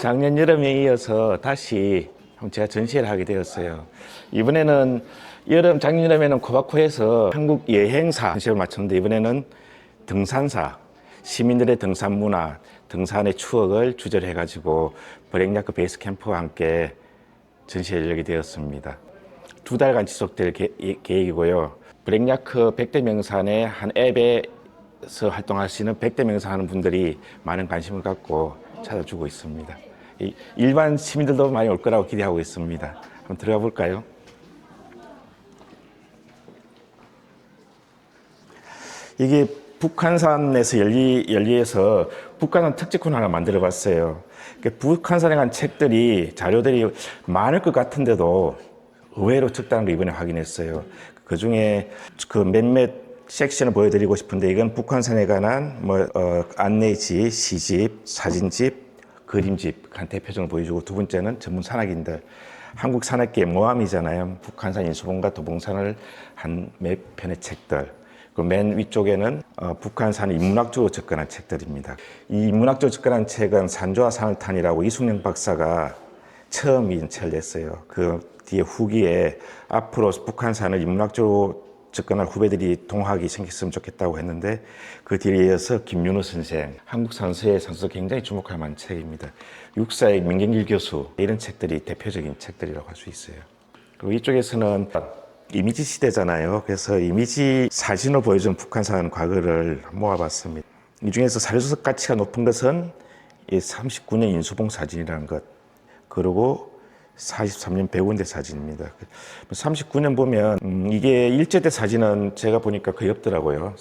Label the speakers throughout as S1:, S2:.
S1: 작년 여름에 이어서 다시 제가 전시회를 하게 되었어요. 이번에는 작년 여름에는 코바코에서 한국 여행사 전시회를 마쳤는데, 이번에는 등산사, 시민들의 등산 문화, 등산의 추억을 주제로 해가지고 브렉야크 베이스 캠프와 함께 전시회를 열게 되었습니다. 2달간 지속될 계획이고요. 브렉야크 100대 명산의 한 앱에서 활동하시는 100대 명산 하는 분들이 많은 관심을 갖고 찾아주고 있습니다. 일반 시민들도 많이 올 거라고 기대하고 있습니다. 한번 들어가 볼까요? 이게 북한산에서 열리에서 북한산 특집 코너를 만들어 봤어요. 북한산에 간 책들이, 자료들이 많을 것 같은데도 의외로 적다는 걸 이번에 확인했어요. 그 중에 그 몇몇 섹션을 보여드리고 싶은데, 이건 북한산에 관한 안내지, 시집, 사진집, 그림집 한 대표적으로 보여주고, 두 번째는 전문 산악인들, 한국 산악계의 모함이잖아요. 북한산 인수봉과 도봉산을 한 몇 편의 책들. 그 맨 위쪽에는 북한산을 인문학적으로 접근한 책들입니다. 이 인문학적으로 접근한 책은 산조와 산을탄이라고 이순영 박사가 처음 이 책을 냈어요. 그 뒤에 후기에 앞으로 북한산을 인문학적으로 접근할 후배들이 동학이 생겼으면 좋겠다고 했는데, 그 뒤에 이어서 김윤호 선생, 한국 산서의 산서 굉장히 주목할 만한 책입니다. 육사의 민경길 교수, 이런 책들이 대표적인 책들이라고 할 수 있어요. 그리고 이쪽에서는 이미지 시대잖아요. 그래서 이미지 사진을 보여주는 북한산 과거를 모아봤습니다. 이 중에서 사료수석 가치가 높은 것은 이 39년 인수봉 사진이라는 것, 그리고 43년 백운대 사진입니다. 39년 보면 이게 일제때 사진은 제가 보니까 거의 없더라고요.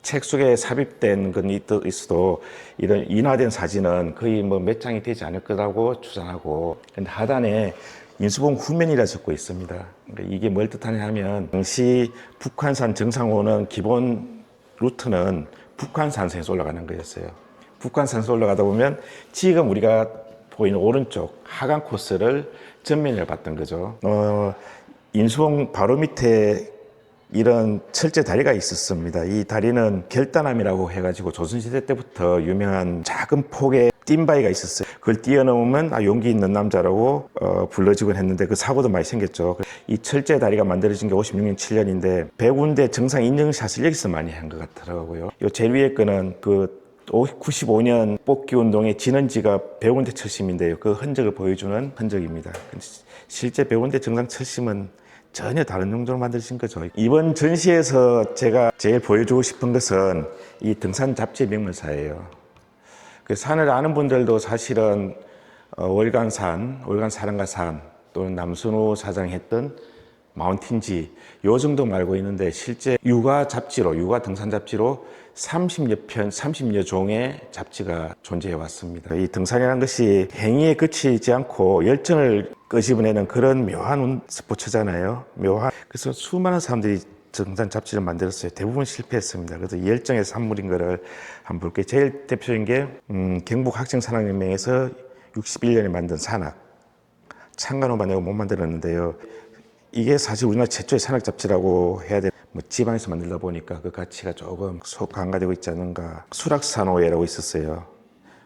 S1: 책 속에 삽입된 건 있어도 이런 인화된 사진은 거의 몇 장이 되지 않을 거라고 추산하고, 근데 하단에 인수봉 후면이라 적고 있습니다. 그러니까 이게 뭘 뜻하냐 하면, 당시 북한산 정상호는 기본 루트는 북한산서에서 올라가는 거였어요. 북한산서 올라가다 보면 지금 우리가 보이는 오른쪽 하강 코스를 전면을 봤던 거죠. 인수봉 바로 밑에 이런 철제 다리가 있었습니다. 이 다리는 결단함이라고 해가지고 조선시대 때부터 유명한 작은 폭의 띵바위가 있었어요. 그걸 뛰어넘으면 용기 있는 남자라고 불러지곤 했는데, 그 사고도 많이 생겼죠. 이 철제 다리가 만들어진 게 56년 7년인데 백운대 정상 인증샷을 여기서 많이 한 것 같더라고요. 요 제일 위에 거는 그 95년 뽑기 운동의 진원지가 백운대 철심인데요. 그 흔적을 보여주는 흔적입니다. 실제 백운대 정상 철심은 전혀 다른 용도로 만들어진 거죠. 이번 전시에서 제가 제일 보여주고 싶은 것은 이 등산 잡지의 명물사예요. 그 산을 아는 분들도 사실은 월간산, 월간사령가산, 또는 남순우 사장이 했던 마운틴지, 요 정도 알고 있는데, 실제 육아 잡지로, 육아 등산 잡지로 30여 편, 30여 종의 잡지가 존재해 왔습니다. 이 등산이라는 것이 행위에 그치지 않고 열정을 끄집어내는 그런 묘한 스포츠잖아요. 그래서 수많은 사람들이 등산 잡지를 만들었어요. 대부분 실패했습니다. 그래서 이 열정의 산물인 거를 한번 볼게요. 제일 대표적인 게 경북 학생산악연맹에서 61년에 만든 산악. 창간호만 내고 못 만들었는데요. 이게 사실 우리나라 최초의 산악 잡지라고 해야 돼. 지방에서 만들다 보니까 그 가치가 조금 간과되고 있지 않은가. 수락산호회라고 있었어요.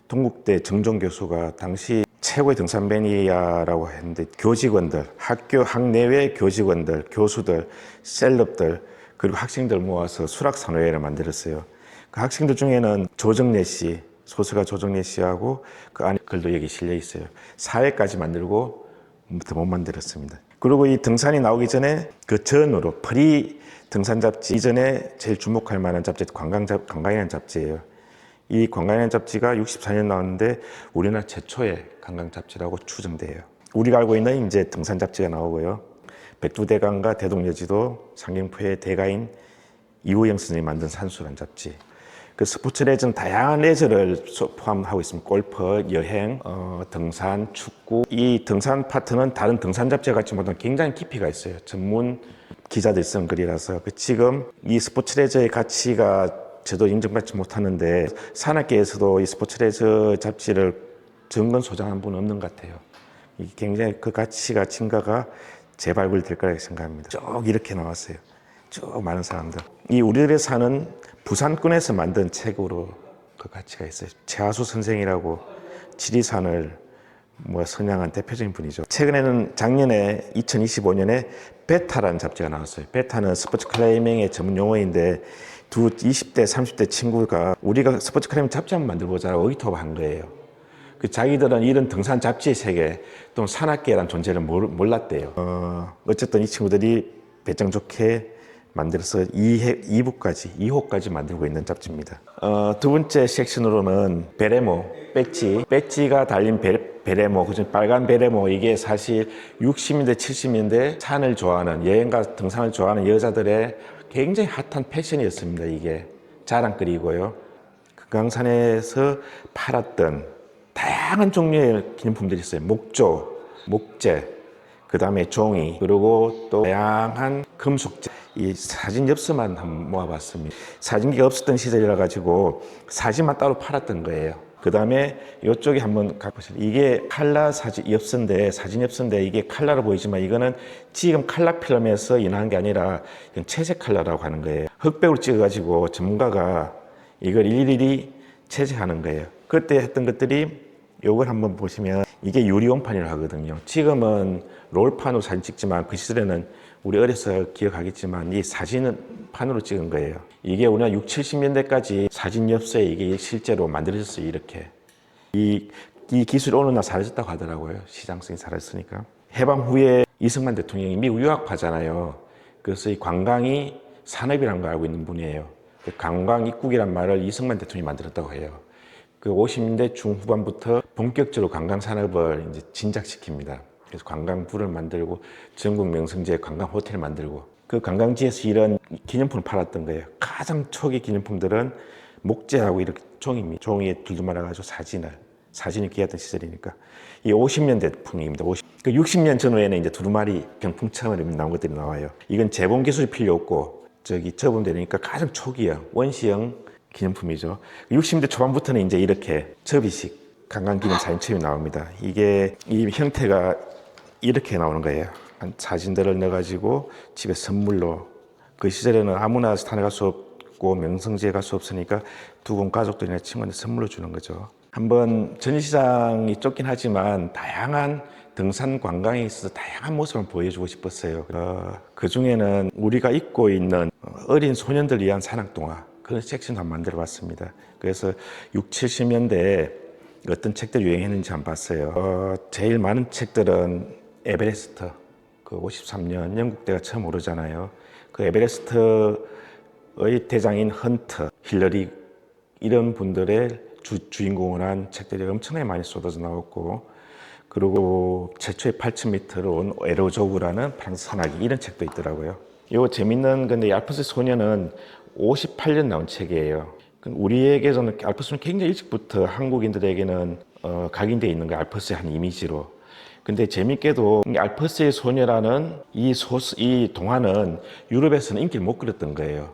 S1: 동국대 정종 교수가 당시 최고의 등산 매니아라고 했는데, 교직원들, 학내외 교직원들, 교수들, 셀럽들, 그리고 학생들 모아서 수락산호회를 만들었어요. 그 학생들 중에는 조정래 씨, 소설가 조정래 씨하고 그 안에 글도 여기 실려 있어요. 4회까지 만들고 못 만들었습니다. 그리고 이 등산이 나오기 전에 그 전으로 프리 등산 잡지 이전에 제일 주목할 만한 잡지 관광이라는 잡지예요. 이 관광여행 잡지가 64년 나왔는데 우리나라 최초의 관광 잡지라고 추정돼요. 우리가 알고 있는 이제 등산 잡지가 나오고요. 백두대간과 대동여지도 상경포의 대가인 이우영 선생님이 만든 산수란 잡지. 그 스포츠 레저는 다양한 레저를 포함하고 있습니다. 골프, 여행, 등산, 축구. 이 등산 파트는 다른 등산 잡지와 같이 보면 굉장히 깊이가 있어요. 전문 기자들이 쓴 글이라서. 지금 이 스포츠 레저의 가치가 저도 인정받지 못하는데 산악계에서도 이 스포츠 레저 잡지를 정건 소장한 분은 없는 것 같아요. 이 굉장히 그 가치가 증가가 재발굴될 거라고 생각합니다. 쭉 이렇게 나왔어요. 쭉 많은 사람들. 이 우리들의 산은 부산권에서 만든 책으로 그 가치가 있어요. 최하수 선생이라고 지리산을 선양한 대표적인 분이죠. 최근에는 작년에 2025년에 베타라는 잡지가 나왔어요. 베타는 스포츠 클라이밍의 전문 용어인데 두 20대, 30대 친구가 우리가 스포츠 클라이밍 잡지 한번 만들어보자라고 의기투합 한 거예요. 자기들은 이런 등산 잡지의 세계 또는 산악계라는 존재를 몰랐대요. 어쨌든 이 친구들이 배짱 좋게 만들어서 2호까지 만들고 있는 잡지입니다. 두 번째 섹션으로는 베레모, 배지가 달린 베레모, 그중 빨간 베레모, 이게 사실 60년대, 70년대 산을 좋아하는, 여행과 등산을 좋아하는 여자들의 굉장히 핫한 패션이었습니다. 이게 자랑거리고요. 금강산에서 팔았던 다양한 종류의 기념품들이 있어요. 목조, 목재, 그 다음에 종이, 그리고 또 다양한 금속재. 이 사진 엽서만 한번 모아봤습니다. 사진기가 없었던 시절이라 가지고 사진만 따로 팔았던 거예요. 그 다음에 이쪽에 한번 가보시죠. 이게 칼라 사진 엽서인데 이게 칼라로 보이지만 이거는 지금 칼라 필름에서 인화한 게 아니라 이건 채색 칼라라고 하는 거예요. 흑백으로 찍어가지고 전문가가 이걸 일일이 채색하는 거예요. 그때 했던 것들이 요걸 한번 보시면 이게 유리온판이라고 하거든요. 지금은 롤판으로 사진 찍지만 그 시절에는 우리 어려서 기억하겠지만 이 사진은 판으로 찍은 거예요. 이게 우리가 6, 70년대까지 사진 엽서에 이게 실제로 만들어졌어요. 이렇게. 이 기술이 어느 날 사라졌다고 하더라고요. 시장성이 사라졌으니까. 해방 후에 이승만 대통령이 미국 유학파잖아요. 그래서 이 관광이 산업이라는 걸 알고 있는 분이에요. 관광 입국이란 말을 이승만 대통령이 만들었다고 해요. 그 50년대 중후반부터 본격적으로 관광 산업을 이제 진작시킵니다. 그래서 관광부를 만들고 전국 명성지에 관광 호텔을 만들고 그 관광지에서 이런 기념품을 팔았던 거예요. 가장 초기 기념품들은 목재하고 이렇게 종이입니다. 종이에 둘둘 말아가지고 사진이 귀했던 시절이니까 이 50년대 풍입니다. 60년 전후에는 이제 두루마리 병풍처럼 나온 것들이 나와요. 이건 재봉 기술이 필요 없고 접으면 되니까 가장 초기형 원시형 기념품이죠. 60년대 초반부터는 이제 이렇게 접이식 관광기념 사진첩이 나옵니다. 이게 이 형태가 이렇게 나오는 거예요. 사진들을 넣어가지고 집에 선물로. 그 시절에는 아무나 산에 갈 수 없고 명성지에 갈 수 없으니까 두고 가족들이나 친구한테 선물로 주는 거죠. 한번 전시장이 좁긴 하지만 다양한 등산 관광에 있어서 다양한 모습을 보여주고 싶었어요. 그 중에는 우리가 입고 있는 어린 소년들 위한 산악동화 그런 섹션도 한번 만들어 봤습니다. 그래서 6, 70년대에 어떤 책들이 유행했는지 한번 봤어요. 제일 많은 책들은 에베레스트, 그 53년 영국대가 처음 오르잖아요. 그 에베레스트의 대장인 헌트, 힐러리 이런 분들의 주인공을 한 책들이 엄청나게 많이 쏟아져 나왔고, 그리고 최초의 8,000m를 온 에로조그라는 프랑스 산악인 이런 책도 있더라고요. 이거 재밌는 건데 알프스 소녀는 58년 나온 책이에요. 우리에게서는 알프스는 굉장히 일찍부터 한국인들에게는 각인되어 있는 거예요. 알프스의 한 이미지로. 근데 재밌게도 알프스의 소녀라는 이 동화는 유럽에서는 인기를 못 끌었던 거예요.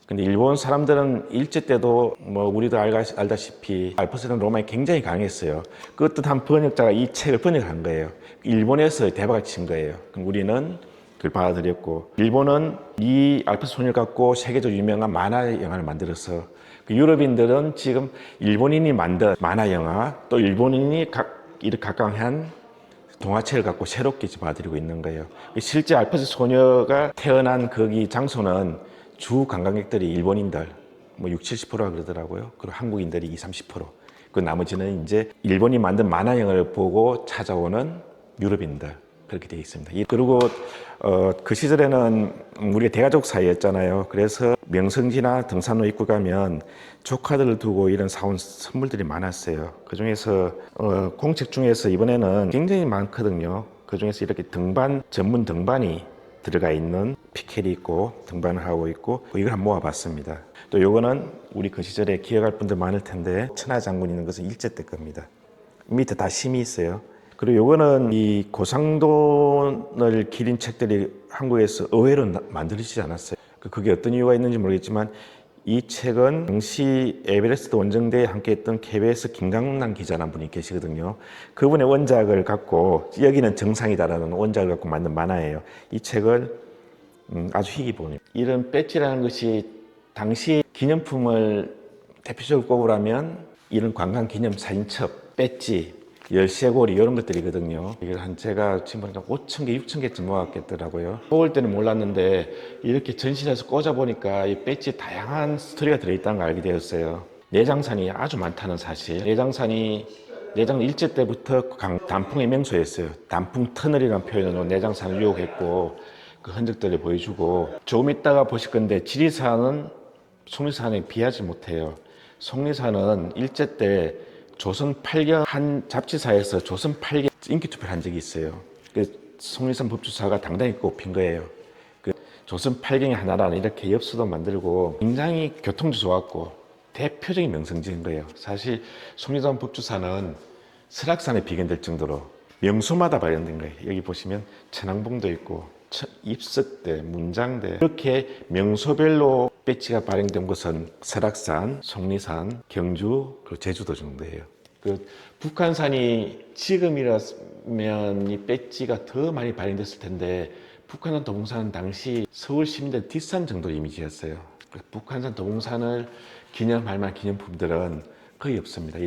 S1: 근데 일본 사람들은 일제 때도 우리도 알다시피 알프스는 로마에 굉장히 강했어요. 그 어떤 한 번역자가 이 책을 번역한 거예요. 일본에서 대박을 친 거예요. 그럼 우리는 그걸 받아들였고, 일본은 이 알프스 소녀를 갖고 세계적으로 유명한 만화 영화를 만들어서 유럽인들은 지금 일본인이 만든 만화 영화 또 일본인이 이렇게 각광한 동화책을 갖고 새롭게 받아들이고 있는 거예요. 실제 알프스 소녀가 태어난 거기 장소는 주 관광객들이 일본인들 6, 70%가 그러더라고요. 그리고 한국인들이 20, 30%. 그 나머지는 이제 일본이 만든 만화 영화를 보고 찾아오는 유럽인들. 그렇게 되어 있습니다. 그리고 그 시절에는 우리가 대가족 사이였잖아요. 그래서 명성지나 등산로 입구 가면 조카들을 두고 이런 사온 선물들이 많았어요. 그 중에서 공책 중에서 이번에는 굉장히 많거든요. 그 중에서 이렇게 등반 전문 등반이 들어가 있는 피켈이 있고 등반을 하고 있고 이걸 한번 모아봤습니다. 또 요거는 우리 그 시절에 기억할 분들 많을 텐데 천하장군 있는 것은 일제 때 겁니다. 밑에 다 심이 있어요. 그리고 요거는 이 고상돈을 기린 책들이 한국에서 의외로 만들어지지 않았어요. 그게 어떤 이유가 있는지 모르겠지만 이 책은 당시 에베레스트 원정대에 함께했던 KBS 김강남 기자라는 분이 계시거든요. 그분의 원작을 갖고 여기는 정상이다라는 원작을 갖고 만든 만화예요. 이 책을 아주 희귀본이에요. 이런 배지라는 것이 당시 기념품을 대표적으로 꼽으라면 이런 관광 기념 사진첩, 배지, 열쇠고리 이런 것들이거든요. 이걸 제가 지금 보니까 5,000개, 6,000개쯤 모았겠더라고요. 뽑을 때는 몰랐는데 이렇게 전시해서 꽂아보니까 이 배지에 다양한 스토리가 들어있다는 걸 알게 되었어요. 내장산이 아주 많다는 사실. 내장 일제 때부터 단풍의 명소였어요. 단풍 터널이라는 표현으로 내장산을 유혹했고 그 흔적들을 보여주고 조금 있다가 보실 건데 지리산은 속리산에 비하지 못해요. 속리산은 일제 때 조선 8경 한 잡지사에서 조선 8경 인기 투표를 한 적이 있어요. 속리산 법주사가 당당히 꼽힌 거예요. 조선 8경의 하나라는 이렇게 엽서도 만들고 굉장히 교통도 좋았고 대표적인 명성지인 거예요. 사실 속리산 법주사는 설악산에 비견될 정도로 명소마다 발견된 거예요. 여기 보시면 천왕봉도 있고 입석대, 문장대 이렇게 명소별로 배지가 발행된 곳은 설악산, 속리산, 경주, 그리고 제주도 정도예요. 북한산이 지금이라면 이 배지가 더 많이 발행됐을 텐데 북한산 도봉산은 당시 서울 시민들 뒷산 정도 이미지였어요. 북한산 도봉산을 기념할 만한 기념품들은 거의 없습니다.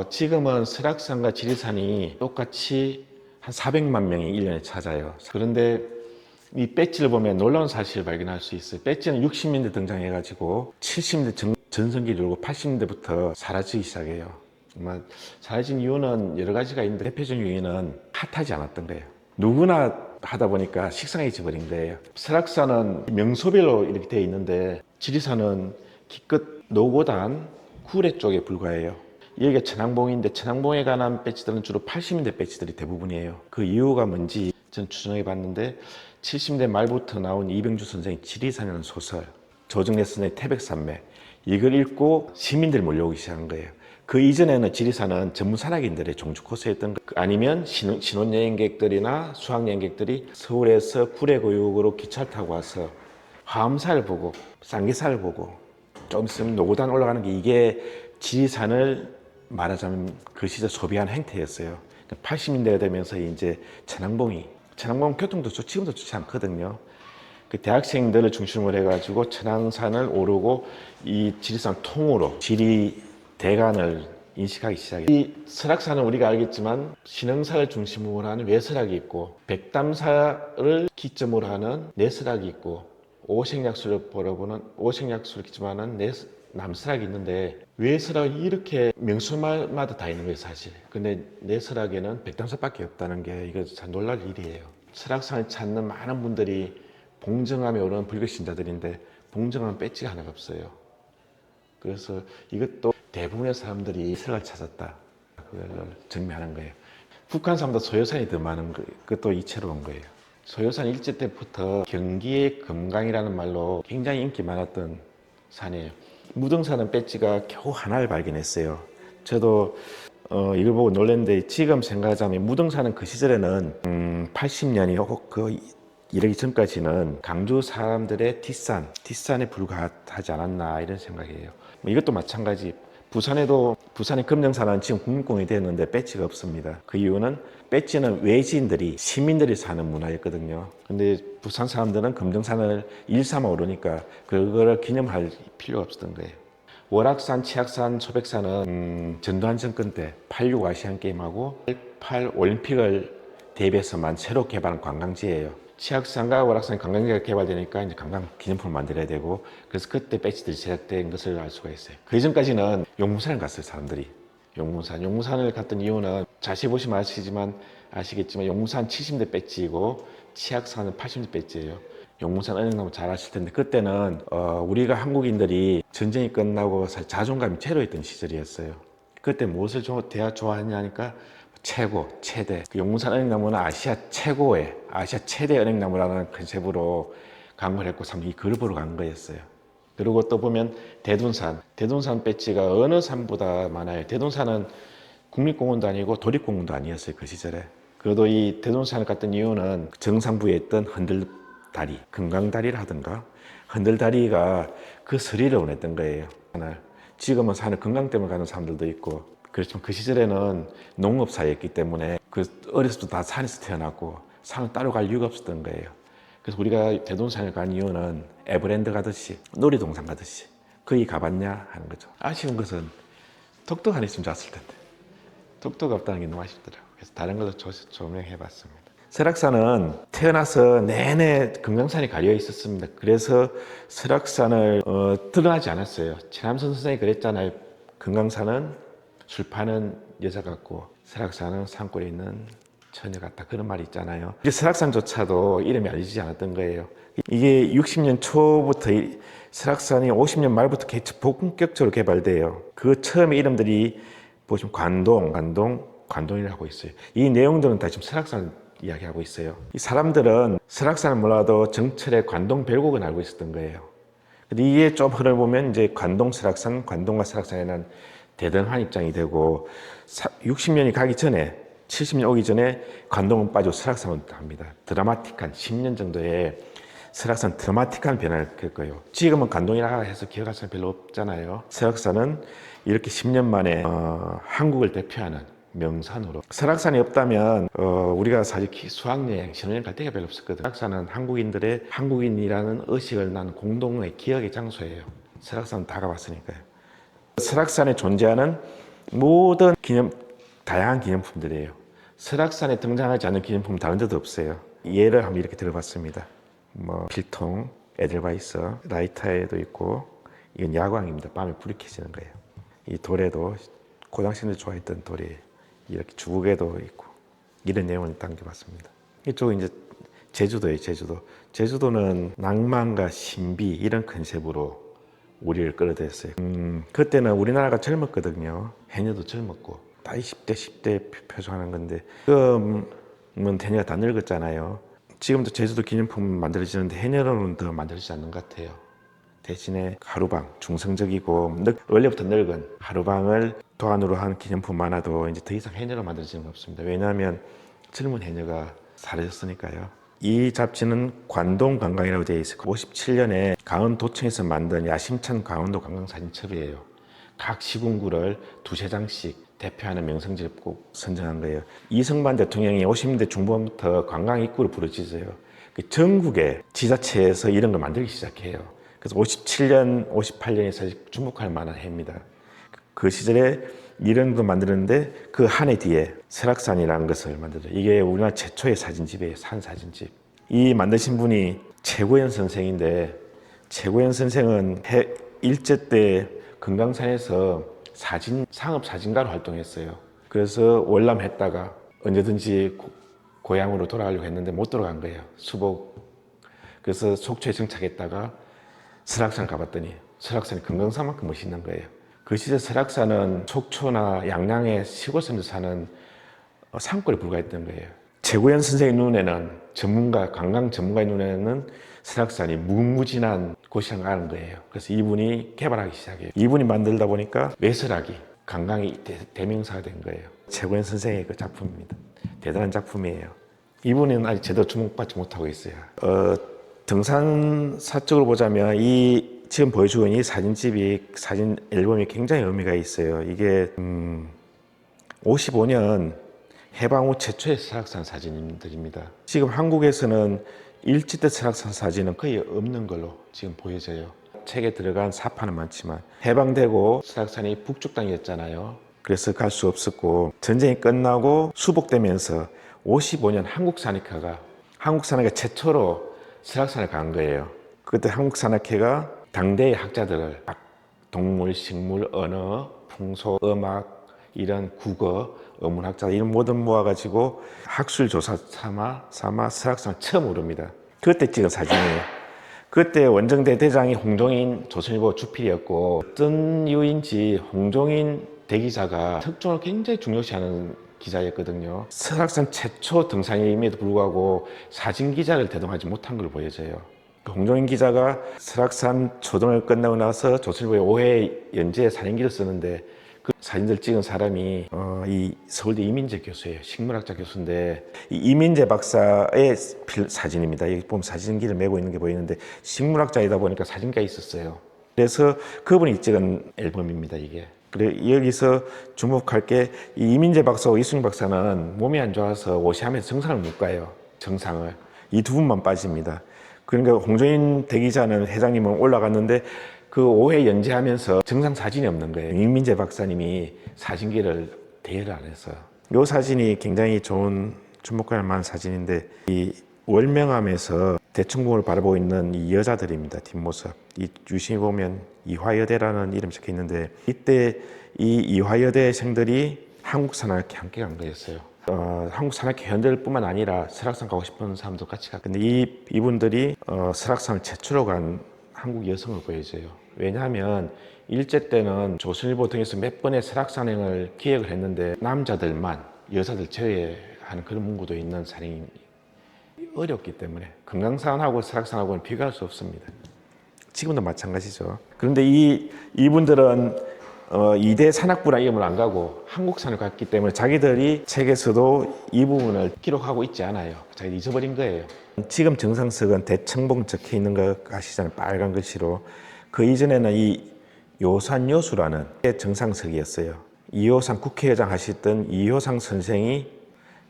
S1: 지금은 설악산과 지리산이 똑같이 한 400만 명이 1년에 찾아요. 그런데 이 배지를 보면 놀라운 사실을 발견할 수 있어요. 배지는 60년대 등장해가지고 70년대 전성기를 이루고 80년대부터 사라지기 시작해요. 정말 사라진 이유는 여러 가지가 있는데 대표적인 이유는 핫하지 않았던 거예요. 누구나 하다 보니까 식상해져 버린 거예요. 설악산은 명소별로 이렇게 되어 있는데 지리산은 기껏 노고단 구례 쪽에 불과해요. 여기가 천왕봉인데 천왕봉에 관한 배지들은 주로 80년대 배지들이 대부분이에요. 그 이유가 뭔지 전 추정해 봤는데 70년대 말부터 나온 이병주 선생의 지리산이라는 소설, 조정래 선생의 태백산맥 이걸 읽고 시민들이 몰려오기 시작한 거예요. 그 이전에는 지리산은 전문 산악인들의 종주 코스였던 거 아니면 신혼여행객들이나 수학여행객들이 서울에서 구례고육으로 기차를 타고 와서 화엄사를 보고 쌍계사를 보고 좀 있으면 노고단 올라가는 게 이게 지리산을 말하자면 그 시절 소비한 행태였어요. 80년대가 되면서 이제 천왕봉 교통도 지금도 좋지 않거든요. 그 대학생들을 중심으로 해가지고 천왕산을 오르고 이 지리산 통으로 지리 대간을 인식하기 시작해요. 이 설악산은 우리가 알겠지만 신흥사를 중심으로 하는 외설악이 있고 백담사를 기점으로 하는 내설악이 있고 오색약수를 기점하는 남설악이 있는데 외설악이 이렇게 명소마다 다 있는 거예요 사실. 근데 내설악에는 백담사밖에 없다는 게 이거 참 놀랄 일이에요. 설악산을 찾는 많은 분들이 봉정암에 오르는 불교 신자들인데 봉정암 배지가 하나가 없어요. 그래서 이것도 대부분의 사람들이 설악을 찾았다. 그걸 증명하는 거예요. 북한 사람보다 소요산이 더 많은 그것도 이채로운 거예요. 소요산 일제 때부터 경기의 금강이라는 말로 굉장히 인기 많았던 산이에요. 무등산은 배지가 겨우 하나를 발견했어요. 저도 이걸 보고 놀랐는데 지금 생각하자면 무등산은 그 시절에는 80년이 혹 이러기 전까지는 강주 사람들의 뒷산에 불과하지 않았나 이런 생각이에요. 이것도 마찬가지. 부산의 금정산은 지금 국립공원이 됐는데 배지가 없습니다. 그 이유는 배지는 외지인들이 시민들이 사는 문화였거든요. 근데 부산 사람들은 금정산을 일삼아 오르니까 그거를 기념할 필요가 없었던 거예요. 월악산, 치악산, 소백산은 전두환 정권 때 86 아시안게임하고 88 올림픽을 대비해서만 새로 개발한 관광지예요. 치악산과 월악산이 관광지가 개발되니까 이제 관광 기념품을 만들어야 되고 그래서 그때 배지들이 제작된 것을 알 수가 있어요. 그 이전까지는 용문산을 갔어요, 사람들이.
S2: 용문산을 갔던 이유는 자세히 보시면 아시겠지만 용문산 70대 배지이고 치악산은 80대 배지예요. 용문산 은행나무 잘 아실 텐데 그때는 우리가 한국인들이 전쟁이 끝나고 사실 자존감이 제로였던 시절이었어요. 그때 무엇을 대하 좋아했냐 하니까 최고, 최대. 그 용문산 은행나무는 아시아 최대 은행나무라는 컨셉으로 광고를 했고 사람들이 그걸 보러 간 거였어요. 그리고 또 보면 대둔산 배지가 어느 산보다 많아요. 대둔산은 국립공원도 아니고 도립공원도 아니었어요, 그 시절에. 그래도 이 대둔산을 갔던 이유는 정상부에 있던 흔들다리, 금강다리를 하든가 흔들다리가 그 스릴을 원했던 거예요. 지금은 산을 건강 때문에 가는 사람들도 있고, 그렇지만 그 시절에는 농업사였기 때문에 그 어렸을 때 다 산에서 태어났고 산을 따로 갈 이유가 없었던 거예요. 그래서 우리가 대둔산을 간 이유는 에버랜드 가듯이 놀이동산 가듯이 거기 가봤냐 하는 거죠. 아쉬운 것은 독도가 안 있으면 좋았을 텐데 독도가 없다는 게 너무 아쉽더라고요. 그래서 다른 것도 조명해봤습니다. 설악산은 태어나서 내내 금강산이 가려 있었습니다. 그래서 설악산을 드러나지 않았어요. 최남선 선생이 그랬잖아요. 금강산은 술 파는 여자 같고 설악산은 산골에 있는 처녀 같다, 그런 말이 있잖아요. 설악산조차도 이름이 알려지지 않았던 거예요. 이게 60년 초부터 설악산이 50년 말부터 본격적으로 개발돼요. 그 처음에 이름들이 보시면 관동이라고 하고 있어요. 이 내용들은 다 지금 설악산 이야기하고 있어요. 이 사람들은 설악산을 몰라도 정철의 관동 별곡은 알고 있었던 거예요. 근데 이게 좀 흐름을 이제 관동과 설악산에는 대등한 입장이 되고 60년이 가기 전에 70년 오기 전에 관동은 빠지고 설악산은 합니다. 드라마틱한 10년 정도의 설악산 드라마틱한 변화를 겪어요. 지금은 관동이라 해서 기억할 사람 별로 없잖아요. 설악산은 이렇게 10년 만에 한국을 대표하는 명산으로. 설악산이 없다면 우리가 사실 수학여행, 신혼여행 갈 데가 별로 없었거든요. 설악산은 한국인이라는 의식을 낳는 공동의 기억의 장소예요. 설악산 다 가봤으니까요. 설악산에 존재하는 모든 다양한 기념품들이에요. 설악산에 등장하지 않는 기념품 다른 데도 없어요. 예를 한번 이렇게 들어봤습니다. 필통, 에델바이스, 라이터에도 있고, 이건 야광입니다. 밤에 불이 켜지는 거예요. 이 돌에도 고등학생들 좋아했던 돌이 이렇게 주걱에도 있고, 이런 내용을 담겨봤습니다. 이쪽은 이제 제주도예요. 제주도는 낭만과 신비 이런 컨셉으로 우리를 끌어들였어요. 그때는 우리나라가 젊었거든요. 해녀도 젊었고 다 20대 10대 표정하는 건데 지금은 해녀가 다 늙었잖아요. 지금도 제주도 기념품 만들어지는데 해녀로는 더 만들어지지 않는 것 같아요. 대신에 하루방, 중성적이고 원래부터 늙은 하루방을 도안으로 한 기념품 많아도 이제 더 이상 해녀로 만들어지는 건 없습니다. 왜냐하면 젊은 해녀가 사라졌으니까요. 이 잡지는 관동관광이라고 되어 있어요. 57년에 강원도청에서 만든 야심찬 강원도 관광사진첩이에요. 각 시군구를 두세 장씩 대표하는 명성지를 꼭 선정한 거예요. 이승만 대통령이 50년대 중반부터 관광 입구를 부르짖어요. 전국의 지자체에서 이런 걸 만들기 시작해요. 그래서 57년, 58년에 사실 주목할 만한 해입니다. 그 시절에 이런 거 만드는데 그 한 해 뒤에 설악산이라는 것을 만들어요. 이게 우리나라 최초의 사진집이에요. 산 사진집. 이 만드신 분이 최고현 선생인데 최고현 선생은 일제 때 금강산에서 상업 사진가로 활동했어요. 그래서 월남했다가 언제든지 고향으로 돌아가려고 했는데 못 돌아간 거예요. 수복. 그래서 속초에 정착했다가 설악산 가봤더니 설악산이 금강산만큼 멋있는 거예요. 그 시절 설악산은 속초나 양양의 시골섬에서 사는 산골에 불과했던 거예요. 최고현 선생의 눈에는 관광 전문가의 눈에는 설악산이 무궁무진한 곳이라는 걸 아는 거예요. 그래서 이분이 개발하기 시작해요. 이분이 만들다 보니까 외설악이 관광의 대명사가 된 거예요. 최고현 선생의 그 작품입니다. 대단한 작품이에요. 이분은 아직 제대로 주목받지 못하고 있어요. 등산사적으로 보자면 지금 보여주고 있는 이 사진 앨범이 굉장히 의미가 있어요. 이게 55년 해방 후 최초의 설악산 사진들입니다. 지금 한국에서는 일제 때 설악산 사진은 거의 없는 걸로 지금 보여져요. 책에 들어간 사파는 많지만 해방되고 설악산이 북쪽 땅이었잖아요. 그래서 갈 수 없었고 전쟁이 끝나고 수복되면서 55년 한국산악회가 최초로 설악산을 간 거예요. 그때 한국산악회가 당대의 학자들을 동물, 식물, 언어, 풍소, 음악, 이런 국어, 어문학자 이런 모든 모아가지고 학술조사 삼아 설악산을 처음 오릅니다. 그때 찍은 사진이에요. 그때 원정대 대장이 홍종인 조선일보 주필이었고 어떤 이유인지 홍종인 대기자가 특종을 굉장히 중요시하는 기자였거든요. 설악산 최초 등산임에도 불구하고 사진 기자를 대동하지 못한 걸 보여져요. 홍종인 기자가 설악산 초등을 끝나고 나서 조선일보에 5회 연재 사진기를 쓰는데 그 사진들 찍은 사람이 이 서울대 이민재 교수예요. 식물학자 교수인데 이 이민재 박사의 사진입니다. 여기 보면 사진기를 메고 있는 게 보이는데 식물학자이다 보니까 사진가에 있었어요. 그래서 그분이 찍은 앨범입니다. 이게. 그래 여기서 주목할 게 이 이민재 박사와 이승윤 박사는 몸이 안 좋아서 오시하면서 정상을 못 가요. 정상을. 이 두 분만 빠집니다. 그러니까 홍종인 대기자는 회장님은 올라갔는데 그 5회 연재하면서 정상 사진이 없는 거예요. 이민재 박사님이 사진기를 대여를 안 했어요. 이 사진이 굉장히 좋은 주목할 만한 사진인데 이 월명암에서 대청봉을 바라보고 있는 이 여자들입니다. 뒷모습. 이 유심히 보면 이화여대라는 이름이 적혀 있는데 이때 이 이화여대생들이 한국산악회 함께 간 거였어요. 한국산악회 현대뿐만 아니라 설악산 가고 싶은 사람도 같이 갔는데 이분들이 설악산을 최초로 간 한국 여성을 보여줘요. 왜냐하면 일제 때는 조선일보 등에서 몇 번의 설악산행을 기획을 했는데 남자들만 여자들 제외하는 그런 문구도 있는 산행이 어렵기 때문에 금강산하고 설악산하고는 비교할 수 없습니다. 지금도 마찬가지죠. 그런데 이분들은 2대 산악부라 이름을 안 가고 한국산을 갔기 때문에 자기들이 책에서도 이 부분을 기록하고 있지 않아요. 자기들 잊어버린 거예요. 지금 정상석은 대청봉 적혀 있는 거 아시잖아요. 빨간 글씨로. 그 이전에는 이 요산여수라는 게 정상석이었어요. 이효상 국회의장 하시던 이효상 선생이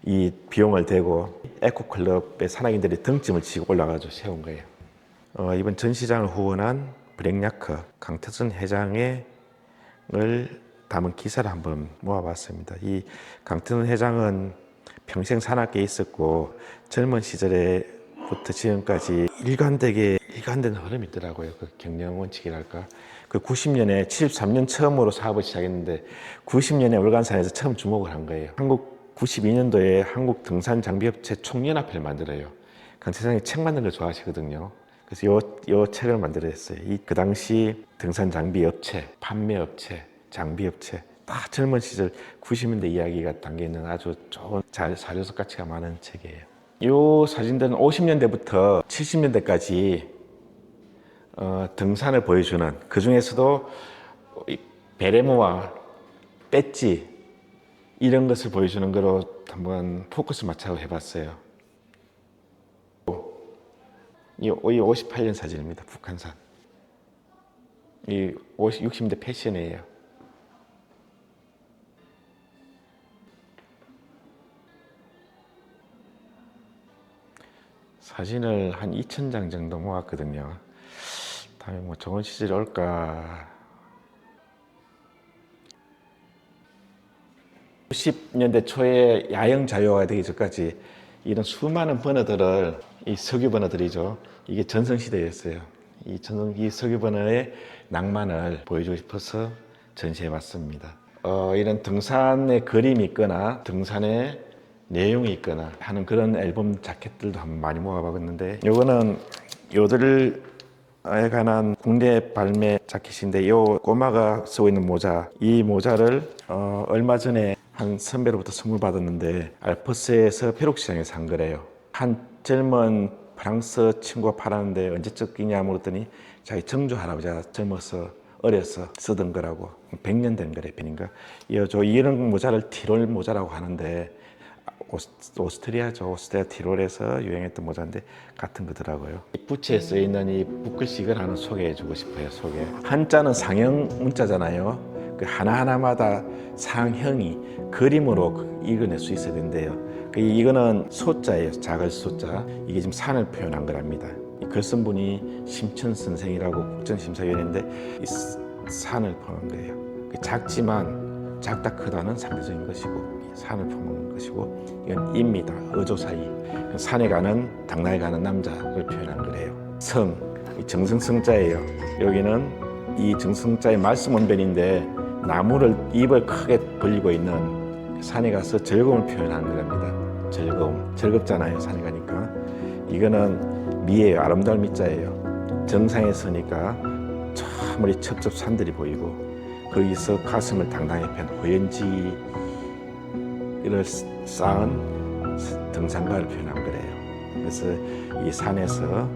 S2: 이 비용을 대고 에코클럽의 산악인들이 등짐을 지고 올라가서 세운 거예요. 이번 전시장을 후원한 브렉야크 강태선 회장을 담은 기사를 한번 모아봤습니다. 이 강태선 회장은 평생 산악계에 있었고 젊은 시절에부터 지금까지 일관된 흐름이 있더라고요. 그 경영 원칙이랄까. 그 90년에 73년 처음으로 사업을 시작했는데 90년에 월간산에서 처음 주목을 한 거예요. 92년도에 한국 등산 장비업체 총연합회를 만들어요. 강태선이 책 만드는 걸 좋아하시거든요. 그래서 요 책을 만들었어요. 그 당시 등산 장비 업체, 판매업체, 장비업체 다 젊은 시절 90년대 이야기가 담겨 있는 아주 좋은 자료석 가치가 많은 책이에요. 이 사진들은 50년대부터 70년대까지 등산을 보여주는 그 중에서도 베레모와 배지 이런 것을 보여주는 거로 한번 포커스 맞춰 해봤어요. 이 58년 사진입니다. 북한산. 이 60년대 패션이에요. 사진을 한 2,000장 정도 모았거든요. 다음에 뭐 좋은 시절이 올까. 90년대 초에 야영 자유화가 되기 전까지 이런 수많은 번호들을 이 석유 번호들이죠. 이게 전성시대였어요. 이 석유 번호의 낭만을 보여주고 싶어서 전시해봤습니다. 이런 등산의 그림이 있거나 등산의 내용이 있거나 하는 그런 앨범 자켓들도 한번 많이 모아봤는데 요거는 요들에 관한 국내 발매 자켓인데 요 꼬마가 쓰고 있는 모자 이 모자를 얼마 전에 한 선배로부터 선물 받았는데 알프스에서 벼룩시장에서 산 거래요. 한 젊은 프랑스 친구가 팔았는데 언제적 끼냐 물었더니 자기 정조 할아버지가 젊어서 어려서 쓰던 거라고 100년 된 거래. 빈인가 이런 모자를 티롤 모자라고 하는데 오스트리아죠. 오스트리아 티롤에서 유행했던 모자인데 같은 거더라고요. 부채에 써 있는 이 붓글씨 이걸 하나 소개해 주고 싶어요. 한자는 상형 문자잖아요. 그 하나하나마다 상형이 그림으로 읽어낼 수 있어야 된대요. 이거는 소자예요. 작을 소자. 이게 지금 산을 표현한 거랍니다. 이 글 쓴 분이 심천 선생이라고 국정심사위원인데 이 산을 포함한 거예요. 작지만 작다 크다는 상대적인 것이고 산을 포함한 것이고 이건 입니다. 어조 사이. 산에 가는 당나에 가는 남자를 표현한 거래요. 성, 이 정성성자예요. 여기는 이 정성자의 말씀 원변인데
S1: 나무를 잎을 크게 벌리고 있는 산에 가서 즐거움을 표현하는 겁니다. 즐거움. 즐겁잖아요, 산에 가니까. 이거는 미예요. 아름다울 미자예요. 정상에 서니까 저 멀리 첩첩 산들이 보이고 거기서 가슴을 당당히 편 호연지를 쌓은 등산가를 표현한 거래요. 그래서 이 산에서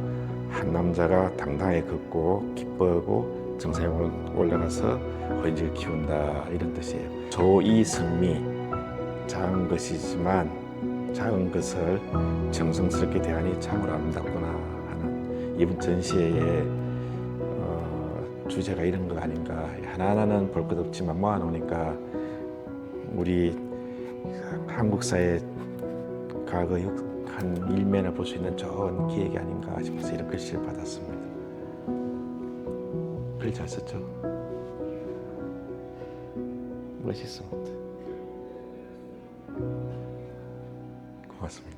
S1: 한 남자가 당당하게 걷고 기뻐하고 정상에 올라가서 호연지를 키운다, 이런 뜻이에요. 조이성미, 작은 것이지만 작은 것을 정성스럽게 대하니 참으로 아름답구나 하는 이번 전시회의 주제가 이런 거 아닌가. 하나하나는 볼 것 없지만 모아놓으니까 우리 한국사의 과거 한 일면을 볼 수 있는 좋은 기획이 아닌가 싶어서 이런 글씨를 받았습니다. 글 잘 썼죠? 멋있습니다. 고맙습니다.